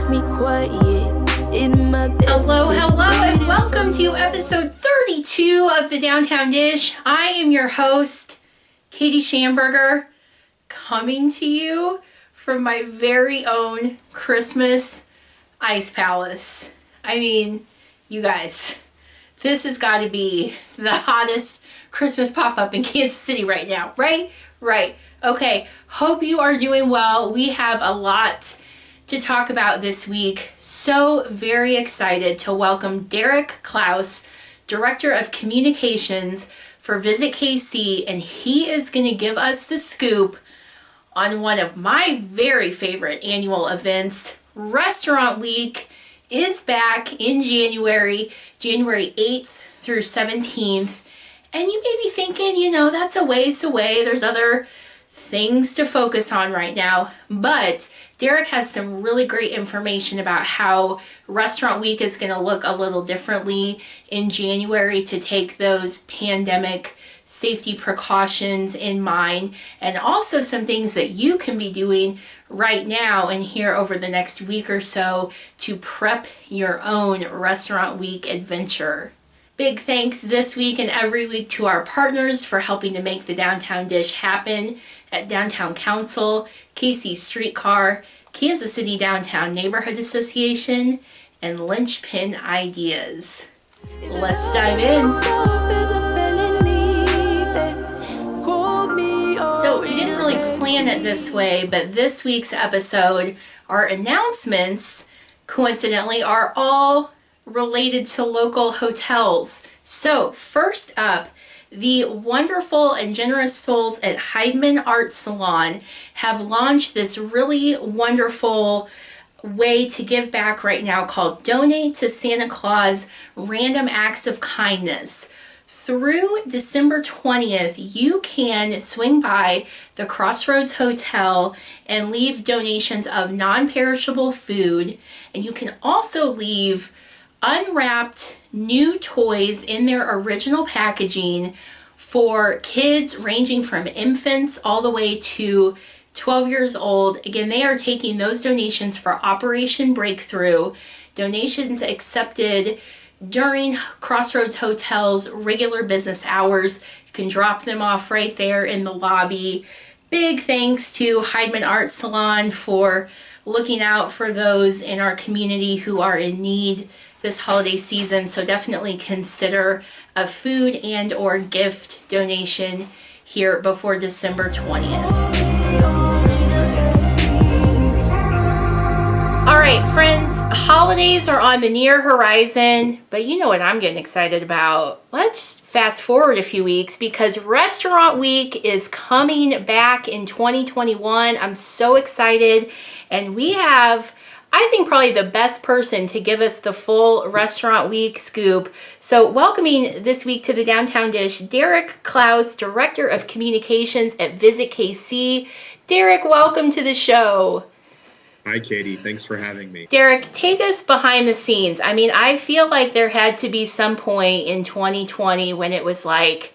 me quiet in my bed. Hello, and welcome to episode 32 of the Downtown Dish. I am your host, Katy Schamberger, coming to you from my very own Christmas ice palace. I mean, you guys, this has got to be the hottest Christmas pop-up in Kansas City right now, right? Right. Okay, hope you are doing well. We have a lot to talk about this week. So very excited to welcome Derek Klaus, Director of Communications for Visit KC, and he is going to give us the scoop on one of my very favorite annual events. Restaurant Week is back in January 8th through 17th. And you may be thinking, that's a ways away. There's other things to focus on right now. But Derek has some really great information about how Restaurant Week is going to look a little differently in January to take those pandemic safety precautions in mind, and also some things that you can be doing right now and here over the next week or so to prep your own Restaurant Week adventure. Big thanks this week and every week to our partners for helping to make the Downtown Dish happen at Downtown Council, KC Streetcar, Kansas City Downtown Neighborhood Association, and Linchpin Ideas. Let's dive in. So we didn't really plan it this way, but this week's episode, our announcements, coincidentally, are all related to local hotels. So first up, the wonderful and generous souls at Heidman Art Salon have launched this really wonderful way to give back right now called Donate to Santa Claus Random Acts of Kindness. Through December 20th, you can swing by the Crossroads Hotel and leave donations of non-perishable food, and you can also leave unwrapped new toys in their original packaging for kids ranging from infants all the way to 12 years old. Again, they are taking those donations for Operation Breakthrough, donations accepted during Crossroads Hotel's regular business hours. You can drop them off right there in the lobby. Big thanks to Heidman Art Salon for looking out for those in our community who are in need this holiday season. So definitely consider a food and or gift donation here before December 20th. All right, friends, holidays are on the near horizon, but you know what I'm getting excited about. Let's fast forward a few weeks because Restaurant Week is coming back in 2021. I'm so excited, and we have, I think, probably the best person to give us the full Restaurant Week scoop. So welcoming this week to the Downtown Dish, Derek Klaus, Director of Communications at Visit KC. Derek, welcome to the show. Hi, Katy. Thanks for having me. Derek, take us behind the scenes. I mean, I feel like there had to be some point in 2020 when it was like,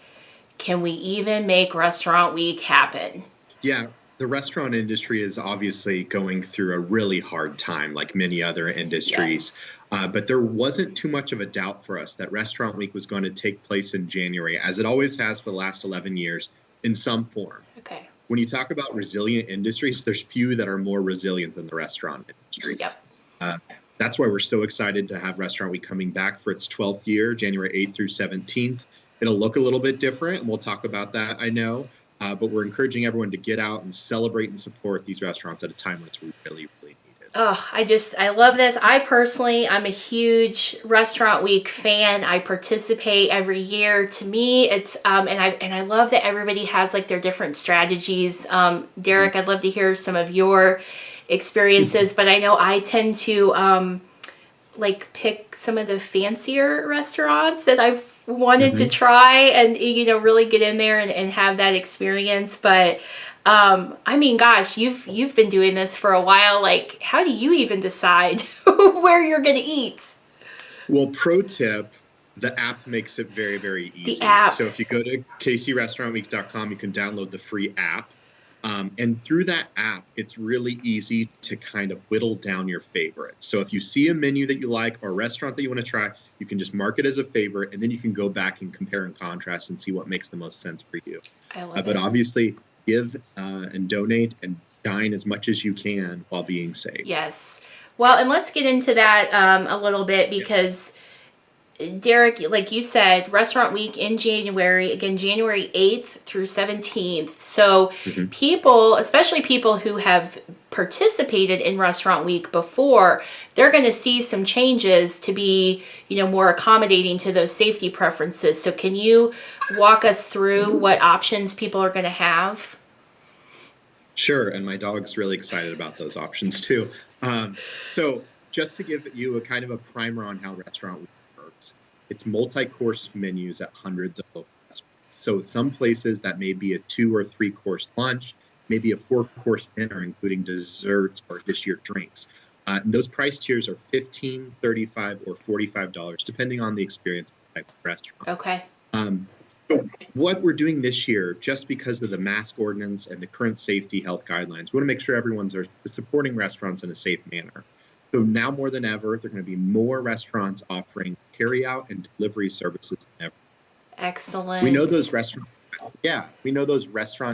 can we even make Restaurant Week happen? Yeah, the restaurant industry is obviously going through a really hard time, like many other industries. Yes. But there wasn't too much of a doubt for us that Restaurant Week was going to take place in January, as it always has for the last 11 years, in some form. Okay. When you talk about resilient industries, there's few that are more resilient than the restaurant industry. Yep. That's why we're so excited to have Restaurant Week coming back for its 12th year, January 8th through 17th. It'll look a little bit different, and we'll talk about that, I know. But we're encouraging everyone to get out and celebrate and support these restaurants at a time when it's really, really needed. Oh, I love this. I'm a huge Restaurant Week fan. I participate every year. To me, it's and I love that everybody has like their different strategies. Derek, I'd love to hear some of your experiences, but I know I tend to like pick some of the fancier restaurants that I've wanted to try and really get in there and have that experience. But I mean, gosh, you've been doing this for a while. Like, how do you even decide where you're going to eat? Well, pro tip, the app makes it very, very easy. The app. So if you go to kcrestaurantweek.com, you can download the free app. And through that app, it's really easy to kind of whittle down your favorites. So if you see a menu that you like or a restaurant that you want to try, you can just mark it as a favorite, and then you can go back and compare and contrast and see what makes the most sense for you. I love it. But obviously, give and donate and dine as much as you can while being safe. Yes. Well, and let's get into that a little bit because, Derek, like you said, Restaurant Week in January, again, January 8th through 17th. So people, especially people who have participated in Restaurant Week before, they're going to see some changes to be, more accommodating to those safety preferences. So can you walk us through what options people are going to have? Sure. And my dog's really excited about those options too. So just to give you a kind of a primer on how Restaurant Week works, it's multi-course menus at hundreds of local restaurants. So some places that may be a 2 or 3 course lunch, maybe a 4-course dinner, including desserts or this year drinks. And those price tiers are $15, $35, or $45, depending on the experience of the type of restaurant. Okay. So what we're doing this year, just because of the mask ordinance and the current safety health guidelines, we want to make sure everyone's supporting restaurants in a safe manner. So now more than ever, there are going to be more restaurants offering carryout and delivery services than ever. Excellent. We know those restaurant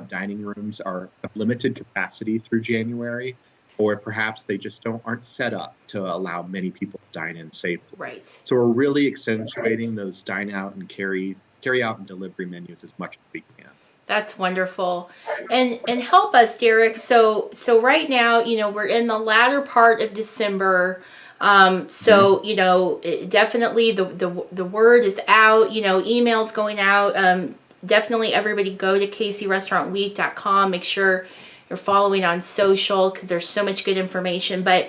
dining rooms are of limited capacity through January, or perhaps they just aren't set up to allow many people to dine in safely. Right. So we're really accentuating those dine out and carry out and delivery menus as much as we can. That's wonderful. And help us, Derek. So right now, we're in the latter part of December. Definitely the word is out, emails going out. Definitely everybody go to kcrestaurantweek.com. Make sure you're following on social because there's so much good information. But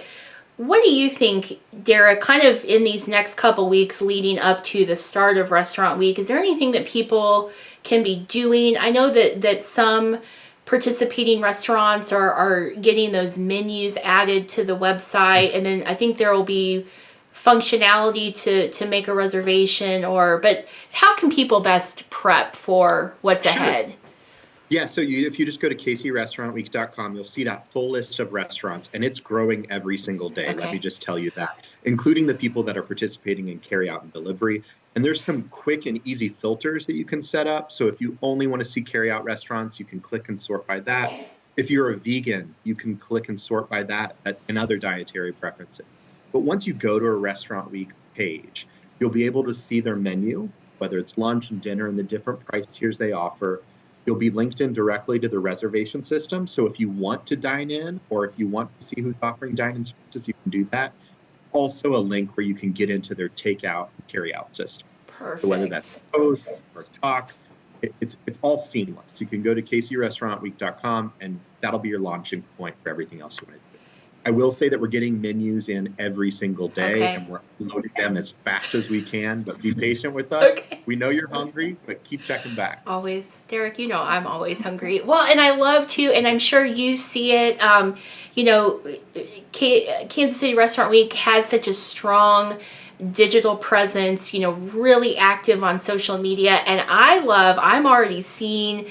what do you think, Derek, kind of in these next couple weeks leading up to the start of Restaurant Week, is there anything that people can be doing? I know that some participating restaurants are getting those menus added to the website, and then I think there will be functionality to make a reservation, but how can people best prep for what's ahead? Yeah, so if you just go to kcrestaurantweek.com, you'll see that full list of restaurants, and it's growing every single day. Okay. Let me just tell you that, including the people that are participating in carryout and delivery. And there's some quick and easy filters that you can set up. So if you only want to see carryout restaurants, you can click and sort by that. If you're a vegan, you can click and sort by that and other dietary preferences. But once you go to a Restaurant Week page, you'll be able to see their menu, whether it's lunch and dinner and the different price tiers they offer. You'll be linked in directly to the reservation system. So if you want to dine in or if you want to see who's offering dine-in services, you can do that. Also a link where you can get into their takeout and carry-out system. Perfect. So whether that's Toast or Talk, it's all seamless. You can go to kcrestaurantweek.com and that'll be your launching point for everything else you want to do. I will say that we're getting menus in every single day, and we're loading them as fast as we can, but be patient with us. Okay. We know you're hungry, but keep checking back. Always. Derek, I'm always hungry. Well, and I love to, and I'm sure you see it, Kansas City Restaurant Week has such a strong digital presence, really active on social media, and I'm already seeing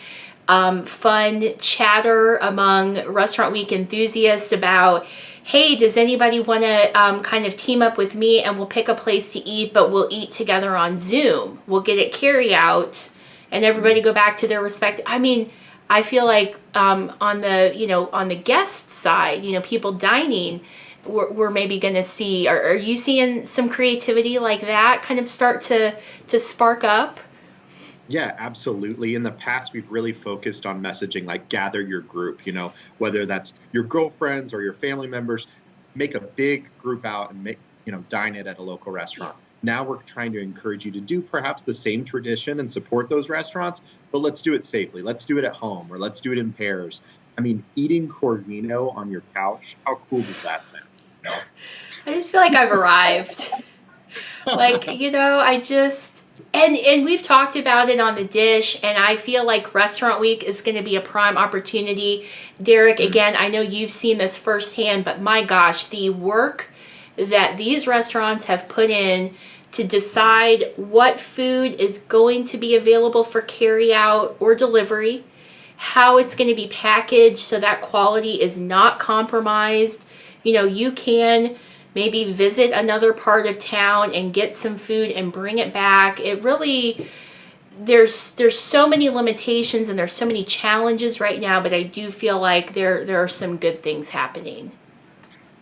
fun chatter among Restaurant Week enthusiasts about, hey, does anybody want to kind of team up with me and we'll pick a place to eat, but we'll eat together on Zoom. We'll get it carry out and everybody go back to their respective. I feel like on the guest side, people dining, we're maybe going to see, are you seeing some creativity like that kind of start to spark up? Yeah, absolutely. In the past, we've really focused on messaging like gather your group, whether that's your girlfriends or your family members, make a big group out and dine it at a local restaurant. Now we're trying to encourage you to do perhaps the same tradition and support those restaurants, but let's do it safely. Let's do it at home or let's do it in pairs. Eating Corvino on your couch, how cool does that sound? I just feel like I've arrived. And we've talked about it on the dish, and I feel like Restaurant Week is going to be a prime opportunity. Derek, again, I know you've seen this firsthand, but my gosh, the work that these restaurants have put in to decide what food is going to be available for carry out or delivery, how it's going to be packaged so that quality is not compromised. You can maybe visit another part of town and get some food and bring it back. It really, there's so many limitations and there's so many challenges right now, but I do feel like there are some good things happening.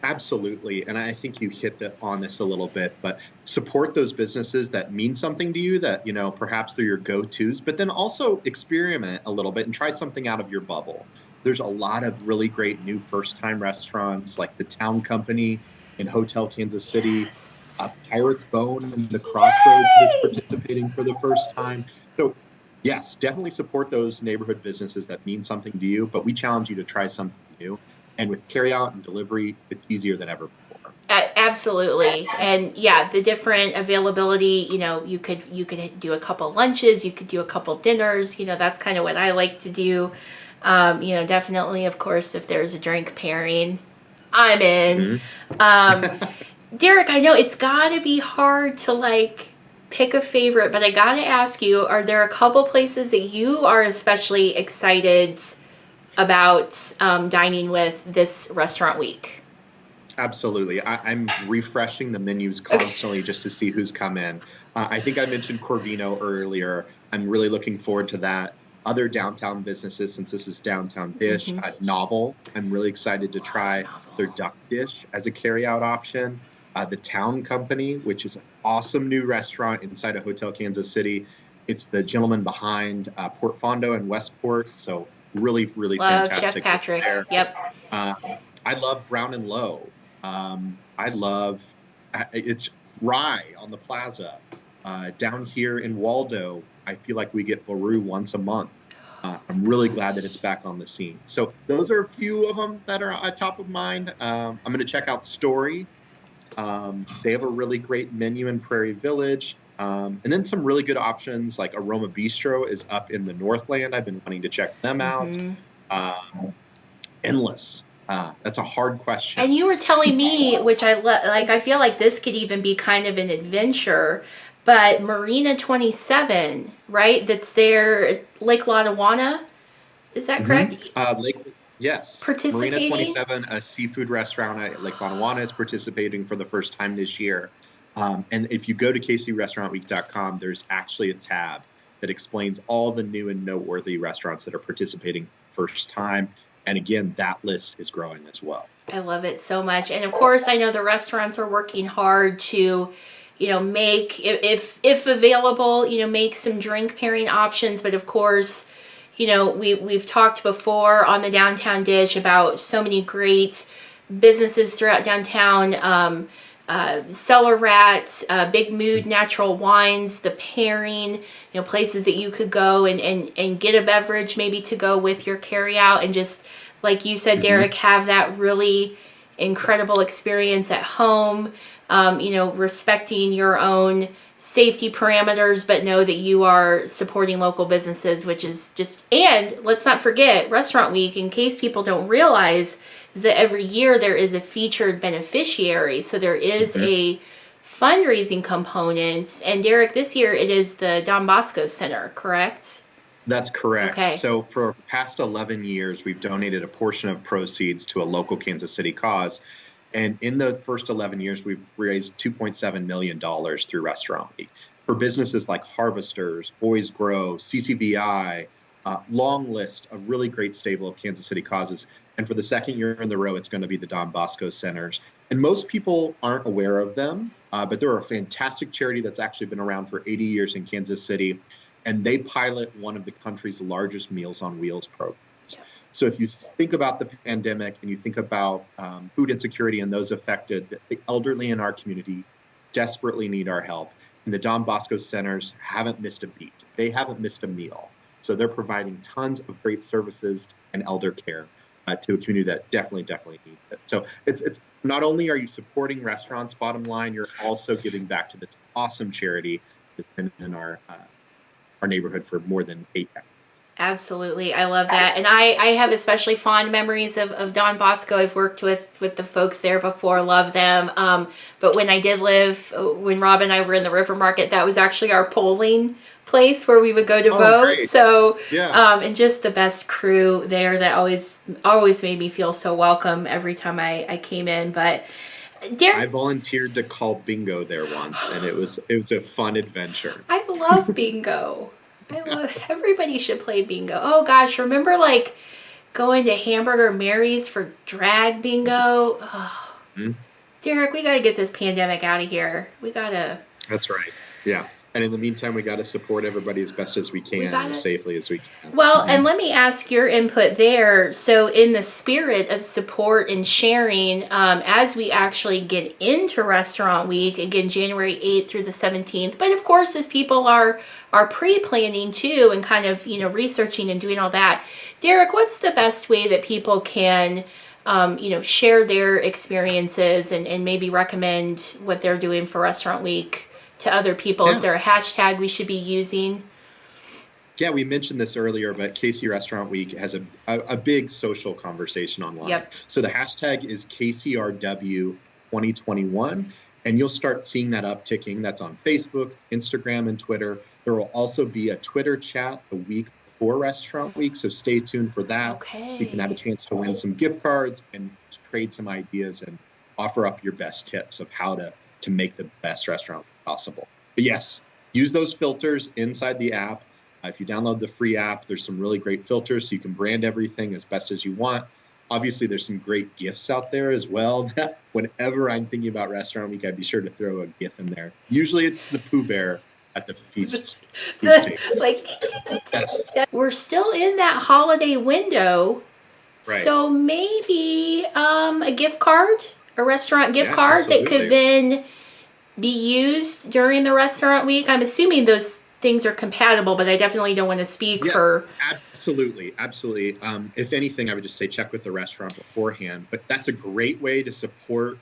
Absolutely. And I think you hit on this a little bit, but support those businesses that mean something to you, that, perhaps they're your go-tos, but then also experiment a little bit and try something out of your bubble. There's a lot of really great new first-time restaurants like the Town Company in Hotel Kansas City. Yes. Pirate's Bone and the Crossroads is participating for the first time. So yes, definitely support those neighborhood businesses that mean something to you, but we challenge you to try something new. And with carryout and delivery, it's easier than ever before. Absolutely. And yeah, the different availability, you could do a couple lunches, you could do a couple dinners, that's kind of what I like to do. Definitely, of course, if there's a drink pairing, I'm in. Mm-hmm. Derek, I know it's got to be hard to pick a favorite, but I got to ask you, are there a couple places that you are especially excited about dining with this restaurant week? Absolutely. I'm refreshing the menus constantly just to see who's come in. I think I mentioned Corvino earlier. I'm really looking forward to that. Other downtown businesses, since this is Downtown Dish, Novel. I'm really excited to try their duck dish as a carryout option. The Town Company, which is an awesome new restaurant inside of Hotel Kansas City. It's the gentleman behind Port Fondo and Westport. So really, really love fantastic. Chef Patrick. There. Yep. I love Brown and Low. I love it's Rye on the Plaza. Down here in Waldo, I feel like we get Baru once a month. I'm really glad that it's back on the scene. So those are a few of them that are top of mind. I'm going to check out Story. They have a really great menu in Prairie Village. And then some really good options like Aroma Bistro is up in the Northland. I've been wanting to check them out. Endless. That's a hard question. And you were telling me, which I feel like this could even be kind of an adventure, but Marina 27, right? That's there at Lake Lotawana. Is that correct? Yes. Marina 27, a seafood restaurant at Lake Lotawana, is participating for the first time this year. And if you go to kcrestaurantweek.com, there's actually a tab that explains all the new and noteworthy restaurants that are participating first time. And again, that list is growing as well. I love it so much. And of course, I know the restaurants are working hard to, make, if available, make some drink pairing options. But of course, we've talked before on the Downtown Dish about so many great businesses throughout downtown. Cellar Rat, Big Mood Natural Wines, The Pairing, places that you could go and get a beverage maybe to go with your carryout and just, like you said, Derek, have that really incredible experience at home, respecting your own safety parameters, but know that you are supporting local businesses, which is just, and let's not forget Restaurant Week, in case people don't realize, is that every year there is a featured beneficiary. So there is a fundraising component. And Derek, this year it is the Don Bosco Center, correct? That's correct. Okay. So for the past 11 years, we've donated a portion of proceeds to a local Kansas City cause. And in the first 11 years, we've raised $2.7 million through Restaurant Week for businesses like Harvesters, Boys Grow, CCVI, long list, a really great stable of Kansas City causes. And for the second year in a row, it's going to be the Don Bosco Centers. And most people aren't aware of them, but they're a fantastic charity that's actually been around for 80 years in Kansas City. And they pilot one of the country's largest Meals on Wheels programs. So if you think about the pandemic and you think about food insecurity and those affected, the elderly in our community desperately need our help. And the Don Bosco Centers haven't missed a beat. They haven't missed a meal. So they're providing tons of great services and elder care to a community that definitely needs it. So it's not only are you supporting restaurants, bottom line, you're also giving back to this awesome charity that's been in our neighborhood for more than 8 decades. Absolutely. I love that. And I have especially fond memories of Don Bosco. I've worked with the folks there before, love them. But when I did live, when Rob and I were in the River Market, that was actually our polling place where we would go to vote. Great. So, Yeah. and just the best crew there that always made me feel so welcome every time I came in. But I volunteered to call bingo there once, and it was a fun adventure. I love bingo. Everybody should play bingo. Oh gosh, remember like going to Hamburger Mary's for drag bingo? Oh. Mm-hmm. Derek, we got to get this pandemic out of here. We got to. That's right. Yeah. And in the meantime, we got to support everybody as best as we can and as safely as we can. Well, and let me ask your input there. So in the spirit of support and sharing, as we actually get into Restaurant Week, again, January 8th through the 17th, but of course, as people are pre-planning too and kind of, researching and doing all that. Derek, what's the best way that people can share their experiences and maybe recommend what they're doing for Restaurant Week to other people? Is there a hashtag we should be using? Yeah, we mentioned this earlier, but KC Restaurant Week has a big social conversation online. Yep. So the hashtag is KCRW 2021, and you'll start seeing that upticking. That's on Facebook, Instagram, and Twitter. There will also be a Twitter chat the week before Restaurant Week, so stay tuned for that. Okay. You can have a chance to win some gift cards and trade some ideas and offer up your best tips of how to make the best restaurant possible. But yes, use those filters inside the app. If you download the free app, there's some really great filters so you can brand everything as best as you want. Obviously, there's some great gifts out there as well that whenever I'm thinking about Restaurant Week, I'd be sure to throw a gift in there. Usually it's the Pooh Bear at the feast. Yes. We're still in that holiday window. Right. So maybe a gift card, a restaurant gift card absolutely. That could then be used during the Restaurant Week. I'm assuming those things are compatible, but I definitely don't want to speak for. Absolutely. If anything, I would just say check with the restaurant beforehand. But that's a great way to support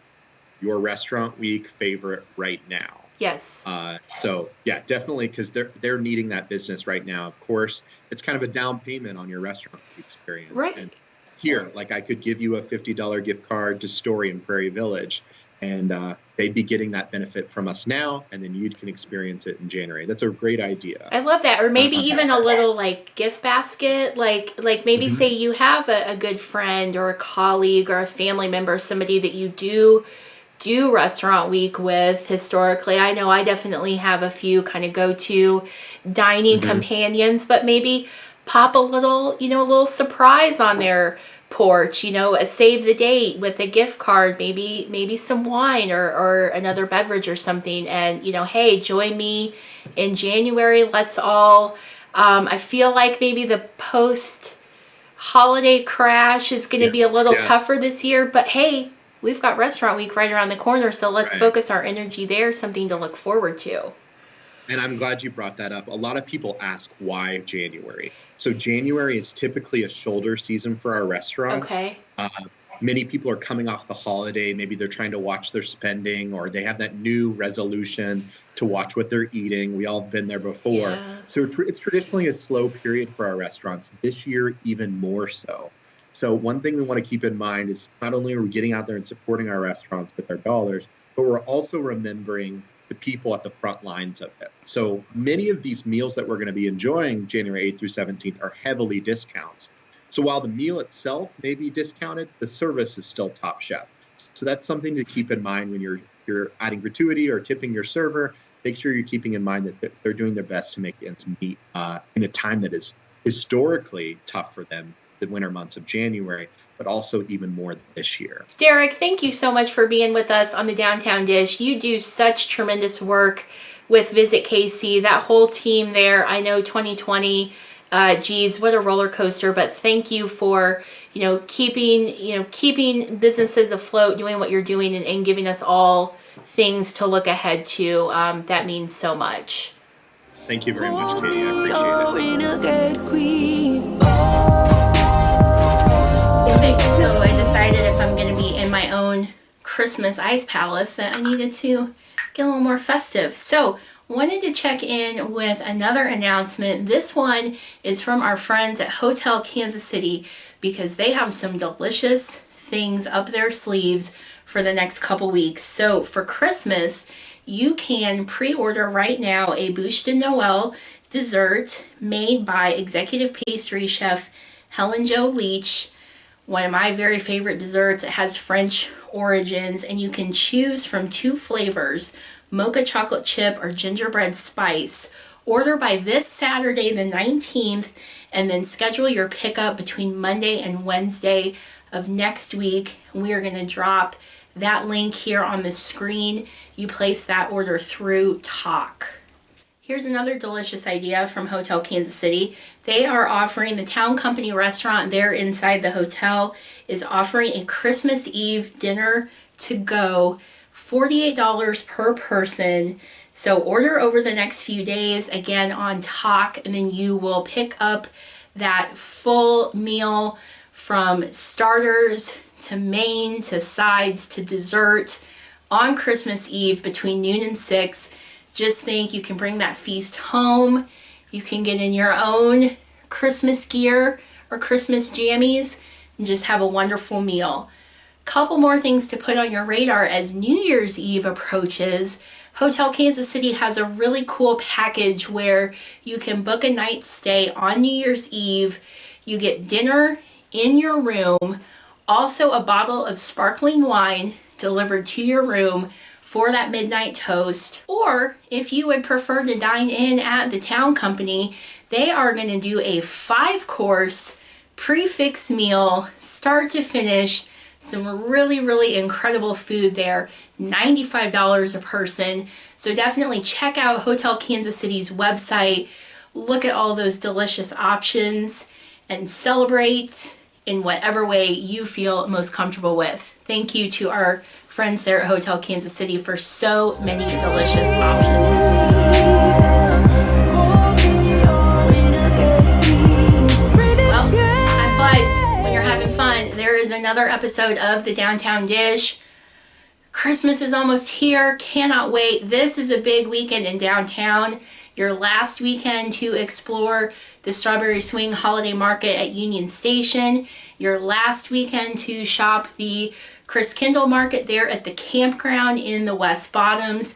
your Restaurant Week favorite right now. Yes. So yeah, definitely, because they're needing that business right now. Of course, it's kind of a down payment on your restaurant experience. Right. And here, like I could give you a $50 gift card to Story in Prairie Village, and they'd be getting that benefit from us now, and then you can experience it in January. That's a great idea. I love that. Or maybe even a little like gift basket, like maybe say you have a good friend or a colleague or a family member, somebody that you do Restaurant Week with historically. I know I definitely have a few kind of go-to dining companions, but maybe pop a little surprise on their porch, a save the date with a gift card, maybe some wine or another beverage or something. And, hey, join me in January. Let's all, I feel like maybe the post holiday crash is going to be a little tougher this year, but hey, we've got Restaurant Week right around the corner. So let's focus our energy there, something to look forward to. And I'm glad you brought that up. A lot of people ask why January. So January is typically a shoulder season for our restaurants. Okay. Many people are coming off the holiday. Maybe they're trying to watch their spending, or they have that new resolution to watch what they're eating. We all have been there before. Yeah. So it's traditionally a slow period for our restaurants. This year, even more so. So one thing we want to keep in mind is not only are we getting out there and supporting our restaurants with our dollars, but we're also remembering the people at the front lines of it. So many of these meals that we're going to be enjoying January 8th through 17th are heavily discounts. So while the meal itself may be discounted, the service is still top chef. So that's something to keep in mind when you're adding gratuity or tipping your server. Make sure you're keeping in mind that they're doing their best to make ends meet in a time that is historically tough for them, the winter months of January, but also even more this year. Derek, thank you so much for being with us on the Downtown Dish. You do such tremendous work with Visit KC, that whole team there. I know 2020, geez, what a roller coaster, but thank you for, keeping businesses afloat, doing what you're doing and giving us all things to look ahead to. That means so much. Thank you very much, Katie. I appreciate it. So I decided if I'm going to be in my own Christmas ice palace that I needed to get a little more festive. So wanted to check in with another announcement. This one is from our friends at Hotel Kansas City because they have some delicious things up their sleeves for the next couple weeks. So for Christmas, you can pre-order right now a Bûche de Noël dessert made by executive pastry chef Helen Jo Leach. One of my very favorite desserts. It has French origins, and you can choose from 2 flavors, mocha chocolate chip or gingerbread spice. Order by this Saturday the 19th, and then schedule your pickup between Monday and Wednesday of next week. We are going to drop that link here on the screen. You place that order through Talk. Here's another delicious idea from Hotel Kansas City. They are offering, the Town Company restaurant there inside the hotel is offering a Christmas Eve dinner to go, $48 per person. So order over the next few days, again on Talk, and then you will pick up that full meal from starters to main to sides to dessert on Christmas Eve between noon and 6. Just think, you can bring that feast home. You can get in your own Christmas gear or Christmas jammies and just have a wonderful meal. Couple more things to put on your radar as New Year's Eve approaches. Hotel Kansas City has a really cool package where you can book a night stay on New Year's Eve. You get dinner in your room, also a bottle of sparkling wine delivered to your room for that midnight toast. Or if you would prefer to dine in at the Town Company, they are going to do a 5-course prix-fixe meal, start to finish. Some really incredible food there, $95 a person. So definitely check out Hotel Kansas City's website, look at all those delicious options, and celebrate in whatever way you feel most comfortable with. Thank you to our friends there at Hotel Kansas City for so many delicious options. Well, time flies when you're having fun. There is another episode of The Downtown Dish. Christmas is almost here. Cannot wait. This is a big weekend in downtown. Your last weekend to explore the Strawberry Swing Holiday Market at Union Station. Your last weekend to shop the Chris Kindle Market there at the campground in the West Bottoms.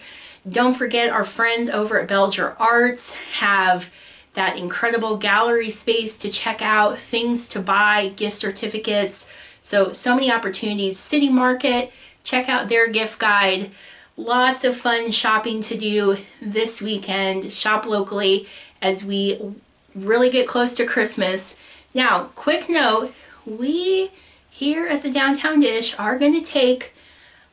Don't forget, our friends over at Belger Arts have that incredible gallery space to check out, things to buy, gift certificates. So many opportunities. City Market, check out their gift guide. Lots of fun shopping to do this weekend. Shop locally as we really get close to Christmas. Now, quick note, we here at the Downtown Dish are going to take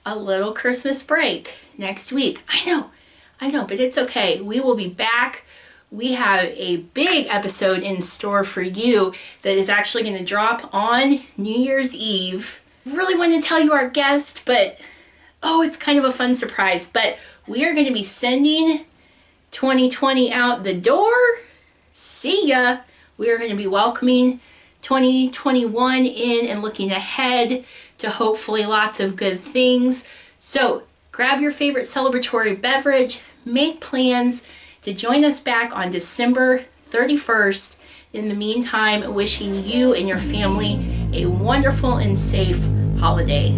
a little Christmas break next week. I know, but it's okay. We will be back. We have a big episode in store for you that is actually going to drop on New Year's Eve. Really want to tell you our guest, but it's kind of a fun surprise. But we are going to be sending 2020 out the door. See ya. We are going to be welcoming 2021 in and looking ahead to hopefully lots of good things. So grab your favorite celebratory beverage, make plans to join us back on December 31st. In the meantime, wishing you and your family a wonderful and safe holiday.